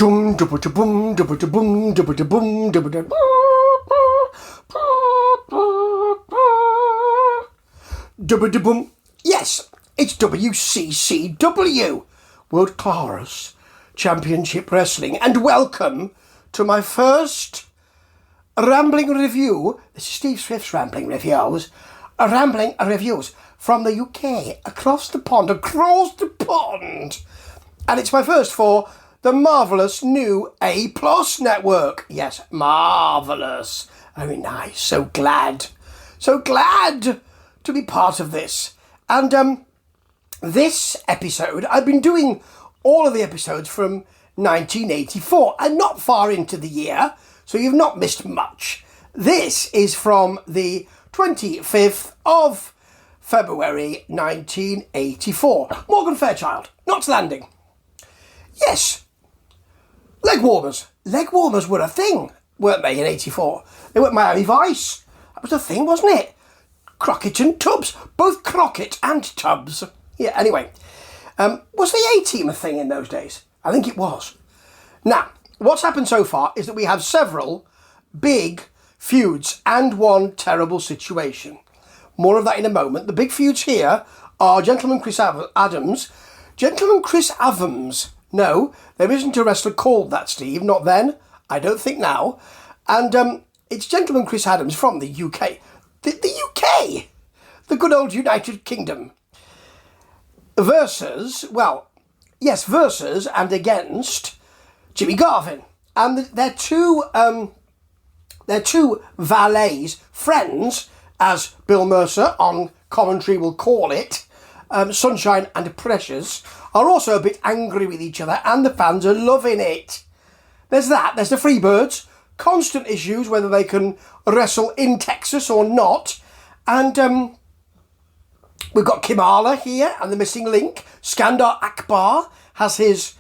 Dum dum dum dum dum dum dum dum dum. Yes, it's WCCW, World Class Championship Wrestling, and welcome to my first rambling review. This is Steve Swift's rambling reviews. Rambling reviews from the UK, across the pond, and it's my first for the marvellous new A+ network. Yes, marvellous. Very nice. So glad to be part of this. And this episode, I've been doing all of the episodes from 1984. I'm not far into the year, so you've not missed much. This is from the 25th of February 1984. Morgan Fairchild, Knots Landing. Yes, leg warmers. Leg warmers were a thing, weren't they, in 84? They were Miami Vice. That was a thing, wasn't it? Crockett and Tubbs. Both Crockett and Tubbs. Yeah, anyway. Was the A-Team a thing in those days? I think it was. Now, what's happened so far is that we have several big feuds and one terrible situation. More of that in a moment. The big feuds here are Gentleman Chris Adams. Gentleman Chris Avams. No, there isn't a wrestler called that, Steve. Not then. I don't think now. And it's Gentleman Chris Adams from the UK. The UK! The good old United Kingdom. Versus and against Jimmy Garvin. And they're two valets, friends, as Bill Mercer on commentary will call it, Sunshine and Precious, are also a bit angry with each other, and the fans are loving it. There's that. There's the Freebirds. Constant issues whether they can wrestle in Texas or not. And we've got Kimala here and the missing link. Skandar Akbar has his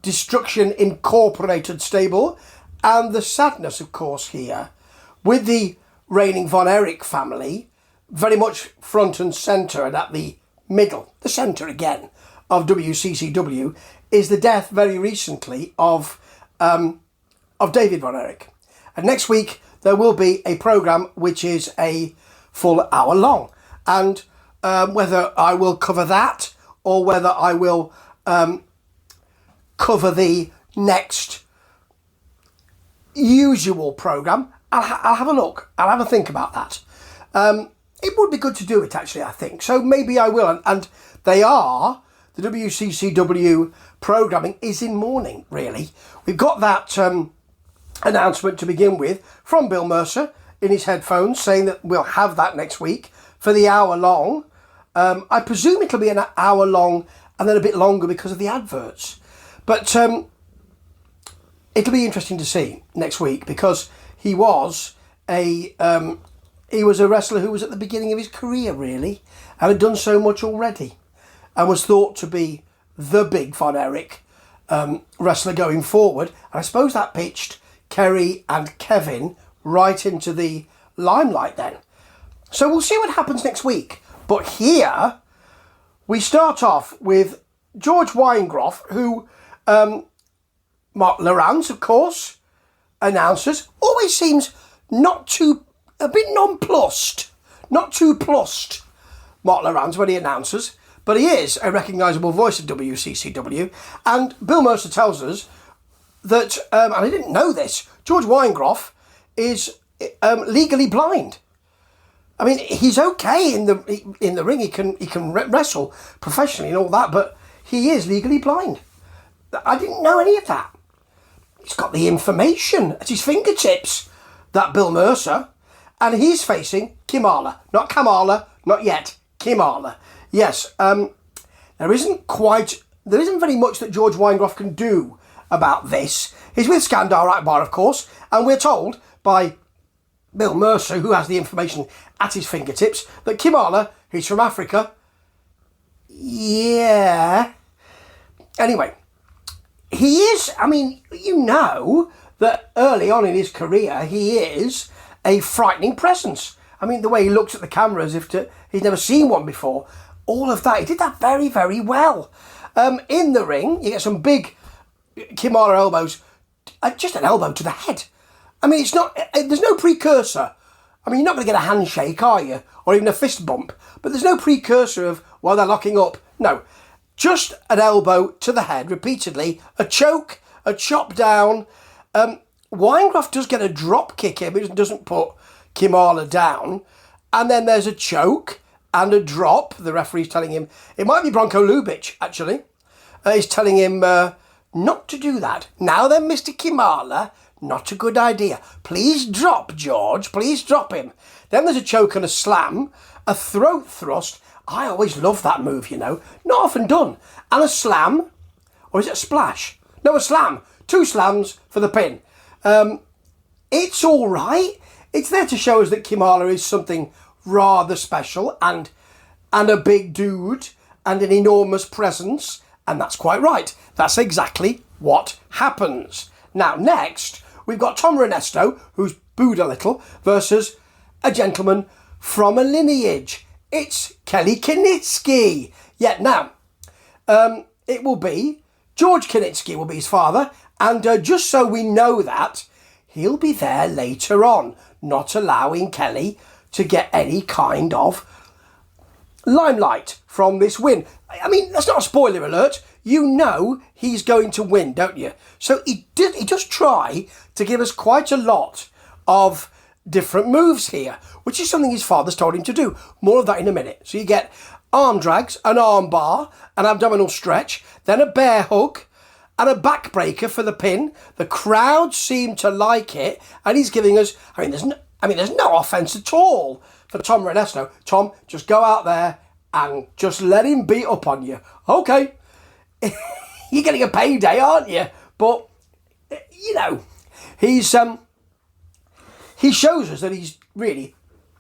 Destruction Incorporated stable. And the sadness, of course, here with the reigning Von Erich family very much front and centre and at the middle, the centre again, of WCCW, is the death very recently of David Von Erich. And next week there will be a programme which is a full hour long. And whether I will cover that or whether I will cover the next usual programme, I'll have a look. I'll have a think about that. It would be good to do it, actually, I think. So maybe I will. And they are... The WCCW programming is in mourning, really. We've got that announcement to begin with from Bill Mercer in his headphones saying that we'll have that next week for the hour long. I presume it'll be an hour long and then a bit longer because of the adverts. But it'll be interesting to see next week because he was a wrestler who was at the beginning of his career, really, and had done so much already. And was thought to be the big Von Erich wrestler going forward. And I suppose that pitched Kerry and Kevin right into the limelight then. So we'll see what happens next week. But here, we start off with George Weingroff, who, Mark Lawrence, of course, announces, always seems a bit nonplussed. Not too plussed, Mark Lawrence, when he announces. But he is a recognisable voice of WCCW. And Bill Mercer tells us that, and I didn't know this, George Weingroff is legally blind. I mean, he's okay in the ring. He can wrestle professionally and all that, but he is legally blind. I didn't know any of that. He's got the information at his fingertips, that Bill Mercer. And he's facing Kimala. Not Kamala, not yet. Kimala. Yes, there isn't very much that George Weingroff can do about this. He's with Skandar Akbar, of course, and we're told by Bill Mercer, who has the information at his fingertips, that Kimala, who's from Africa, yeah. Anyway, he is, I mean, you know that early on in his career, he is a frightening presence. I mean, the way he looks at the camera as if he's never seen one before. All of that. He did that very, very well. In the ring, you get some big Kimara elbows, just an elbow to the head. I mean, there's no precursor. I mean, you're not going to get a handshake, are you? Or even a fist bump. But there's no precursor of, while they're locking up. No, just an elbow to the head repeatedly, a choke, a chop down. Weingroff does get a drop kick in, but doesn't put Kimala down. And then there's a choke and a drop. The referee's telling him, it might be Bronco Lubitsch, actually. He's telling him not to do that. Now then, Mr. Kimala, not a good idea. Please drop, George. Please drop him. Then there's a choke and a slam, a throat thrust. I always love that move, you know. Not often done. And a slam. Or is it a splash? No, a slam. 2 slams for the pin. It's all right. It's there to show us that Kimala is something rather special and a big dude and an enormous presence. And that's quite right. That's exactly what happens. Now, next, we've got Tom Renesto, who's booed a little, versus a gentleman from a lineage. It's Kelly Kinitsky. Yet now, it will be George Kinitsky will be his father, and just so we know that, he'll be there later on, not allowing Kelly to get any kind of limelight from this win. I mean, that's not a spoiler alert. You know he's going to win, don't you? So he does try to give us quite a lot of different moves here, which is something his father's told him to do. More of that in a minute. So you get arm drags, an arm bar, an abdominal stretch, then a bear hug, and a backbreaker for the pin. The crowd seem to like it, and he's giving us, there's no offence at all for Tom Renesto. Tom, just go out there and just let him beat up on you. Okay. You're getting a payday, aren't you? But, you know, he shows us that he's really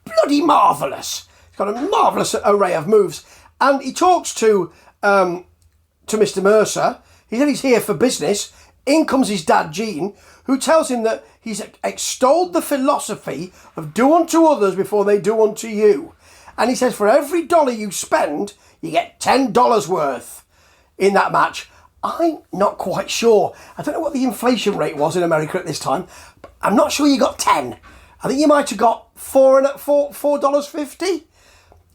bloody marvellous. He's got a marvellous array of moves. And he talks to Mr. Mercer. He said he's here for business. In comes his dad, Gene, who tells him that he's extolled the philosophy of do unto others before they do unto you. And he says for every dollar you spend, you get $10 worth in that match. I'm not quite sure. I don't know what the inflation rate was in America at this time. But I'm not sure you got 10. I think you might have got $4.50,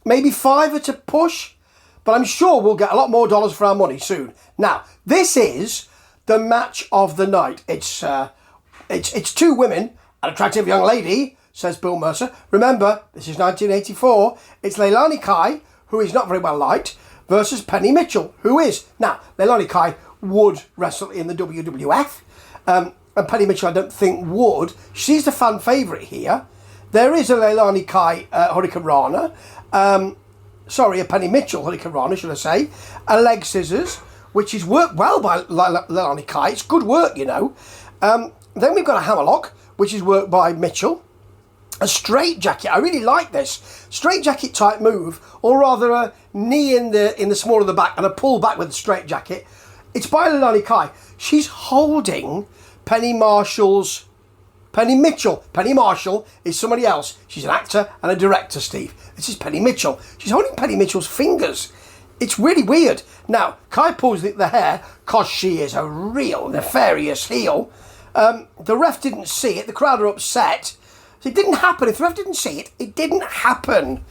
maybe 5 at a push. But I'm sure we'll get a lot more dollars for our money soon. Now, this is the match of the night. It's 2 women, an attractive young lady, says Bill Mercer. Remember, this is 1984. It's Leilani Kai, who is not very well liked, versus Penny Mitchell, who is. Now, Leilani Kai would wrestle in the WWF, and Penny Mitchell I don't think would. She's the fan favourite here. There is a Leilani Kai Hurricane Rana, a Penny Mitchell Hurricane Rana, should I say, a leg scissors, which is worked well by Leilani Kai. It's good work, you know. Then we've got a hammerlock, which is worked by Mitchell. A straight jacket. I really like this straight jacket type move, or rather a knee in the small of the back and a pull back with a straight jacket. It's by Leilani Kai. She's holding Penny Mitchell. Penny Marshall is somebody else. She's an actor and a director, Steve. This is Penny Mitchell. She's holding Penny Mitchell's fingers. It's really weird. Now, Kai pulls the hair because she is a real nefarious heel. The ref didn't see it. The crowd are upset. So it didn't happen. If the ref didn't see it, it didn't happen.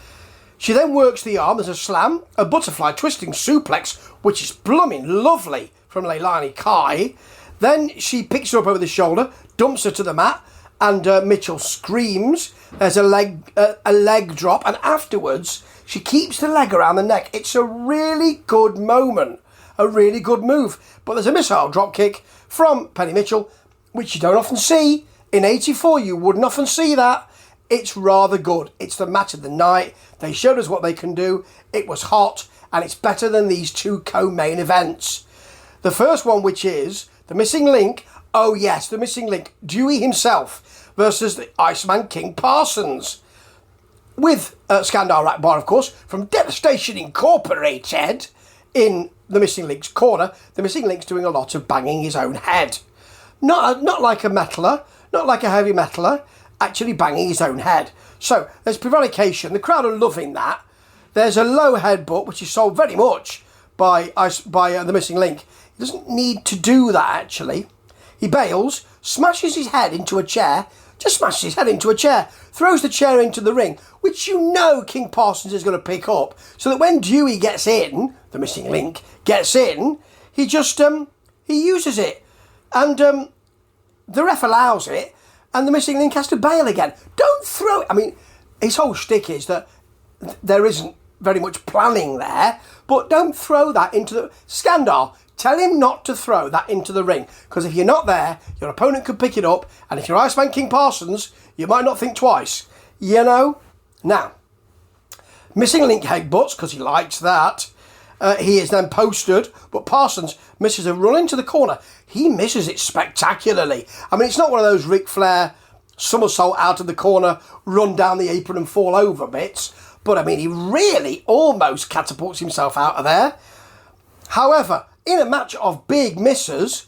She then works the arm. There's a slam, a butterfly twisting suplex, which is blooming lovely from Leilani Kai. Then she picks her up over the shoulder, dumps her to the mat, and Mitchell screams. There's a leg drop, and afterwards she keeps the leg around the neck. It's a really good moment, a really good move. But there's a missile drop kick from Penny Mitchell, which you don't often see. In 84, you wouldn't often see that. It's rather good. It's the match of the night. They showed us what they can do. It was hot, and it's better than these 2 co-main events. The first one, which is the missing link. Oh yes, the missing link. Dewey himself versus the Iceman King Parsons. With Skandar Akbar, of course, from Devastation Incorporated in the missing link's corner. The missing link's doing a lot of banging his own head. Not like a metaler, not like a heavy metaler, actually banging his own head. So there's prevarication. The crowd are loving that. There's a low headbutt, which is sold very much by the missing link. Doesn't need to do that, actually. He bails, smashes his head into a chair, throws the chair into the ring, which you know King Parsons is going to pick up, so that when Dewey gets in, the missing link gets in, he just, he uses it. And the ref allows it, and the missing link has to bail again. Don't throw it. I mean, his whole shtick is that there isn't very much planning there, but don't throw that into the... Skandar, tell him not to throw that into the ring, because if you're not there, your opponent could pick it up, and if you're Iceman King Parsons, you might not think twice. You know? Now, missing link headbutts, because he likes that. He is then posted, but Parsons misses a run into the corner. He misses it spectacularly. I mean, it's not one of those Ric Flair somersault out of the corner, run down the apron and fall over bits. But, I mean, he really almost catapults himself out of there. However, in a match of big misses,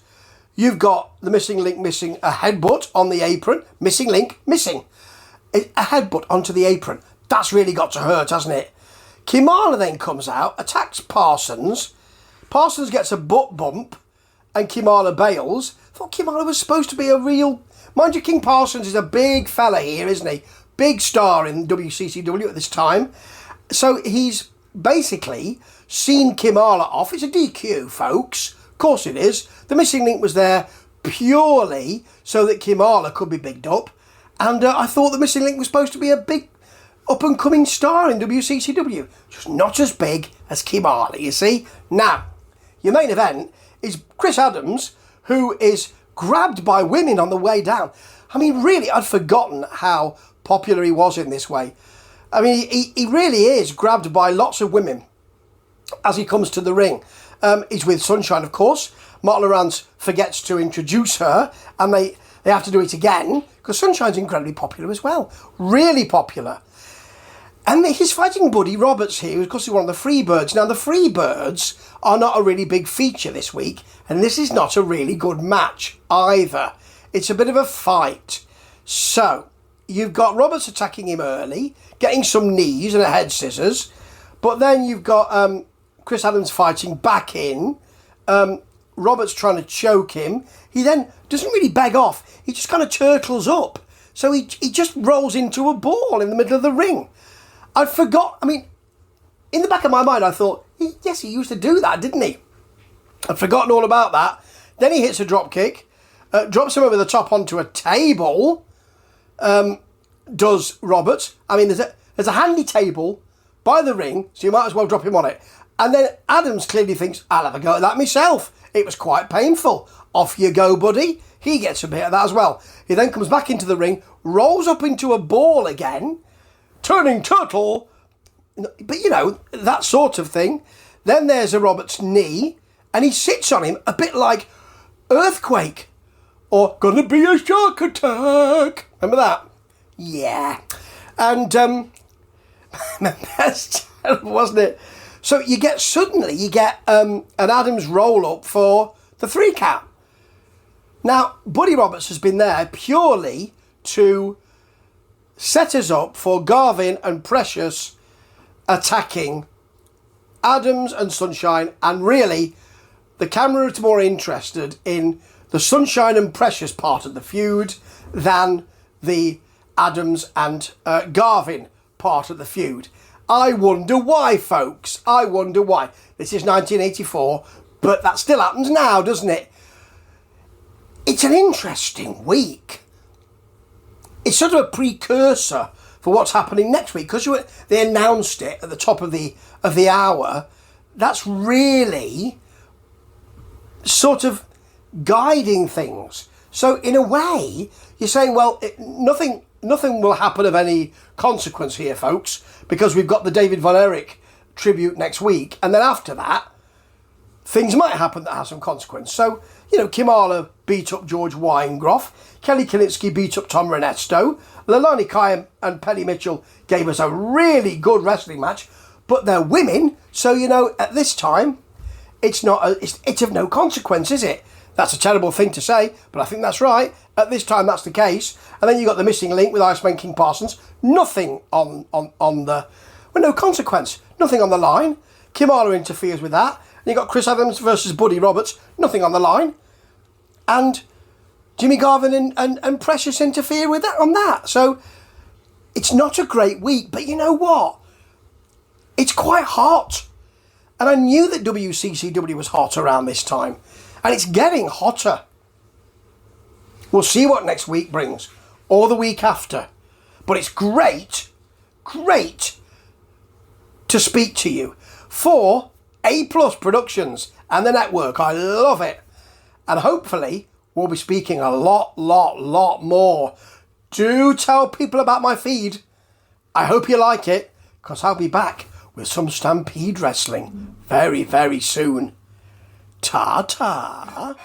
you've got the missing link missing a headbutt on the apron. Missing link missing a headbutt onto the apron. That's really got to hurt, hasn't it? Kimala then comes out, attacks Parsons. Parsons gets a butt bump and Kimala bails. I thought Kimala was supposed to be a real... Mind you, King Parsons is a big fella here, isn't he? Big star in WCCW at this time. So he's basically seen Kimala off. It's a DQ, folks. Of course it is. The missing link was there purely so that Kimala could be bigged up. And I thought the missing link was supposed to be a big up-and-coming star in WCCW. Just not as big as Kimala, you see. Now, your main event is Chris Adams, who is grabbed by women on the way down. I mean, really, I'd forgotten how popular he was in this way. I mean, he really is grabbed by lots of women as he comes to the ring. He's with Sunshine, of course. Mark Lawrence forgets to introduce her, and they have to do it again, because Sunshine's incredibly popular as well. Really popular. And he's fighting Buddy Roberts here, who's, of course, one of the Freebirds. Now, the Freebirds are not a really big feature this week, and this is not a really good match either. It's a bit of a fight. So, you've got Roberts attacking him early, getting some knees and a head scissors, but then you've got Chris Adams fighting back in, Roberts trying to choke him. He then doesn't really beg off, he just kind of turtles up. So he just rolls into a ball in the middle of the ring. I forgot, I mean, in the back of my mind I thought, yes, he used to do that, didn't he? I'd forgotten all about that. Then he hits a drop kick, drops him over the top onto a table, does Roberts. I mean, there's a handy table by the ring, so you might as well drop him on it. And then Adams clearly thinks, I'll have a go at that myself. It was quite painful. Off you go, buddy. He gets a bit of that as well. He then comes back into the ring, rolls up into a ball again, turning turtle, but you know, that sort of thing. Then there's a Roberts knee, and he sits on him a bit like Earthquake, or Gonna Be a Shark Attack. Remember that? Yeah. And that's terrible, wasn't it? So you get an Adams roll up for the 3 count. Now, Buddy Roberts has been there purely to set us up for Garvin and Precious attacking Adams and Sunshine, and really the camera is more interested in the Sunshine and Precious part of the feud than the Adams and Garvin part of the feud. I wonder why, folks. I wonder why. This is 1984, but that still happens now, doesn't it? It's an interesting week. It's sort of a precursor for what's happening next week, because they announced it at the top of the hour. That's really sort of guiding things. So in a way, you're saying, well, nothing will happen of any consequence here, folks, because we've got the David Von Erich tribute next week, and then after that, things might happen that have some consequence. So, you know, Kimala beat up George Weingroff, Kelly Kinitsky beat up Tom Renesto, Leilani Kai and Penny Mitchell gave us a really good wrestling match, but they're women, so, you know, at this time, it's of no consequence, is it? That's a terrible thing to say, but I think that's right. At this time, that's the case. And then you got the missing link with Iceman King Parsons. Nothing on the... Well, no consequence. Nothing on the line. Kimala interferes with that. you got Chris Evans versus Buddy Roberts, nothing on the line. And Jimmy Garvin and Precious interfere with that on that. So it's not a great week, but you know what? It's quite hot. And I knew that WCCW was hot around this time. And it's getting hotter. We'll see what next week brings. Or the week after. But it's great to speak to you. For A+ Productions and the network. I love it. And hopefully we'll be speaking a lot more. Do tell people about my feed. I hope you like it, because I'll be back with some Stampede Wrestling very soon. Ta-ta.